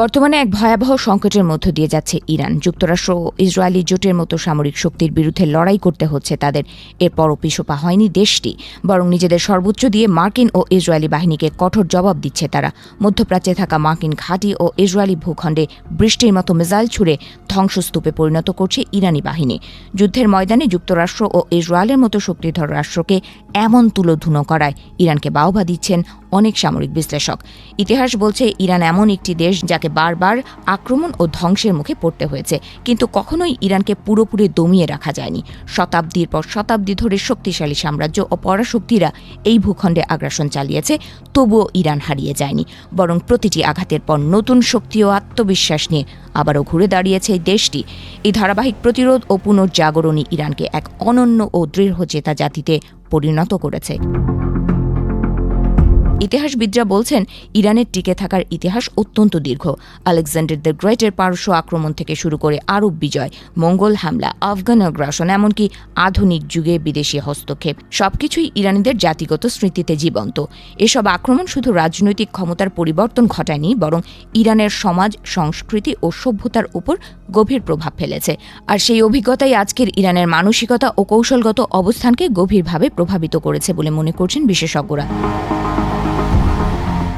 বর্তমানে এক ভয়াবহ সংকটের মধ্য দিয়ে যাচ্ছে ইরান। যুক্তরাষ্ট্র ও ইসরায়েলি জোটের মতো সামরিক শক্তির বিরুদ্ধে লড়াই করতে হচ্ছে তাদের। এরপরও পিছপা হয়নি দেশটি, বরং নিজেদের সর্বোচ্চ দিয়ে মার্কিন ও ইসরায়েলি বাহিনীকে কঠোর জবাব দিচ্ছে তারা। মধ্যপ্রাচ্যে থাকা মার্কিন ঘাঁটি ও ইসরায়েলি ভূখণ্ডে বৃষ্টির মতো মিসাইল ছুড়ে ধ্বংসস্তূপে পরিণত করছে ইরানি বাহিনী। যুদ্ধের ময়দানে যুক্তরাষ্ট্র ও ইসরায়েলের মতো শক্তিধর রাষ্ট্রকে এমন তুলোধুনো করায় ইরানকে বাহবা দিচ্ছেন অনেক সামরিক বিশ্লেষক। ইতিহাস বলছে ইরান এমন একটি দেশ যাকে বারবার আক্রমণ ও ধ্বংসের মুখে পড়তে হয়েছে, কিন্তু কখনোই ইরানকে পুরোপুরি দমিয়ে রাখা যায়নি। শতাব্দীর পর শতাব্দী ধরে শক্তিশালী সাম্রাজ্য ও পরাশক্তিরা এই ভূখণ্ডে আগ্রাসন চালিয়েছে, তবুও ইরান হারিয়ে যায়নি, বরং প্রতিটি আঘাতের পর নতুন শক্তি ও আত্মবিশ্বাস নিয়ে আবারও ঘুরে দাঁড়িয়েছে এই দেশটি। এই ধারাবাহিক প্রতিরোধ ও পুনর্জাগরণই ইরানকে এক অনন্য ও দৃঢ়চেতা জাতিতে পরিণত করেছে। ইতিহাসবিদরা বলছেন ইরানের টিকে থাকার ইতিহাস অত্যন্ত দীর্ঘ। আলেকজান্ডার দ্য গ্রেটের পারস্য আক্রমণ থেকে শুরু করে আরব বিজয়, মঙ্গল হামলা, আফগান আগ্রাসন, এমনকি আধুনিক যুগে বিদেশি হস্তক্ষেপ, সবকিছুই ইরানিদের জাতিগত স্মৃতিতে জীবন্ত। এসব আক্রমণ শুধু রাজনৈতিক ক্ষমতার পরিবর্তন ঘটায়নি, বরং ইরানের সমাজ, সংস্কৃতি ও সভ্যতার উপর গভীর প্রভাব ফেলেছে। আর সেই অভিজ্ঞতাই আজকের ইরানের মানসিকতা ও কৌশলগত অবস্থানকে গভীরভাবে প্রভাবিত করেছে বলে মনে করছেন বিশেষজ্ঞরা।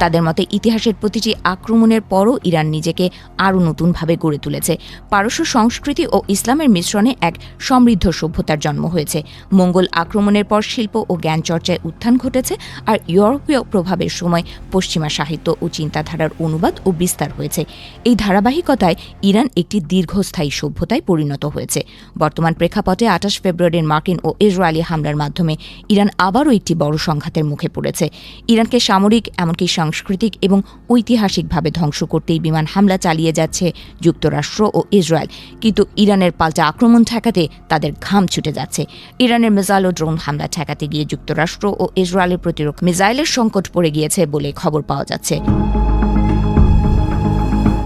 তাদের মতে ইতিহাসের প্রতিটি আক্রমণের পরও ইরান নিজেকে আরও নতুনভাবে গড়ে তুলেছে। পারস্য সংস্কৃতি ও ইসলামের মিশ্রণে এক সমৃদ্ধ সভ্যতার জন্ম হয়েছে। মঙ্গল আক্রমণের পর শিল্প ও জ্ঞান চর্চায় উত্থান ঘটেছে, আর ইউরোপীয় প্রভাবের সময় পশ্চিমা সাহিত্য ও চিন্তাধারার অনুবাদ ও বিস্তার হয়েছে। এই ধারাবাহিকতায় ইরান একটি দীর্ঘস্থায়ী সভ্যতায় পরিণত হয়েছে। বর্তমান প্রেক্ষাপটে 28 ফেব্রুয়ারির মার্কিন ও ইসরায়েলি হামলার মাধ্যমে ইরান আবারও একটি বড় সংঘাতের মুখে পড়েছে। ইরানকে সামরিক, এমনকি সাংস্কৃতিক এবং ঐতিহাসিকভাবে ধ্বংস করতেই বিমান হামলা চালিয়ে যাচ্ছে যুক্তরাষ্ট্র ও ইসরায়েল, কিন্তু ইরানের পাল্টা আক্রমণ ঠেকাতে তাদের ঘাম ছুটে যাচ্ছে। ইরানের মিসাইল ও ড্রোন হামলা ঠেকাতে গিয়ে যুক্তরাষ্ট্র ও ইসরায়েলের প্রতিরক্ষা মিসাইলের সংকট পড়ে গিয়েছে বলে খবর পাওয়া যাচ্ছে।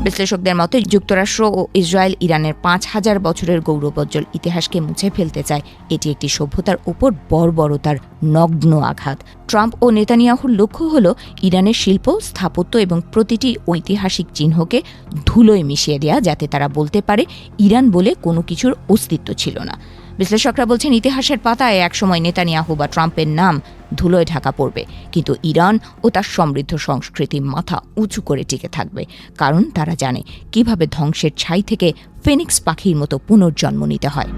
বিশ্লেষকদের মতে যুক্তরাষ্ট্র ও ইসরায়েল ইরানের 5000 বছরের গৌরবোজ্জ্বল ইতিহাসকে মুছে ফেলতে চায়। এটি একটি সভ্যতার উপর বর্বরতার নগ্ন আঘাত। ট্রাম্প ও নেতানিয়াহুর লক্ষ্য হল ইরানের শিল্প, স্থাপত্য এবং প্রতিটি ঐতিহাসিক চিহ্নকে ধুলোয় মিশিয়ে দেয়া, যাতে তারা বলতে পারে ইরান বলে কোনো কিছুর অস্তিত্ব ছিল না। বিশ্লেষকরা বলছেন ইতিহাসের পাতায় একসময় নেতানিয়াহু বা ট্রাম্পের নাম ধুলোয় ঢাকা পড়বে, কিন্তু ইরান ও তার সমৃদ্ধ সংস্কৃতি মাথা উঁচু করে টিকে থাকবে, কারণ তারা জানে কিভাবে ধ্বংসের ছাই থেকে ফিনিক্স পাখির মতো পুনর্জন্ম নিতে হয়।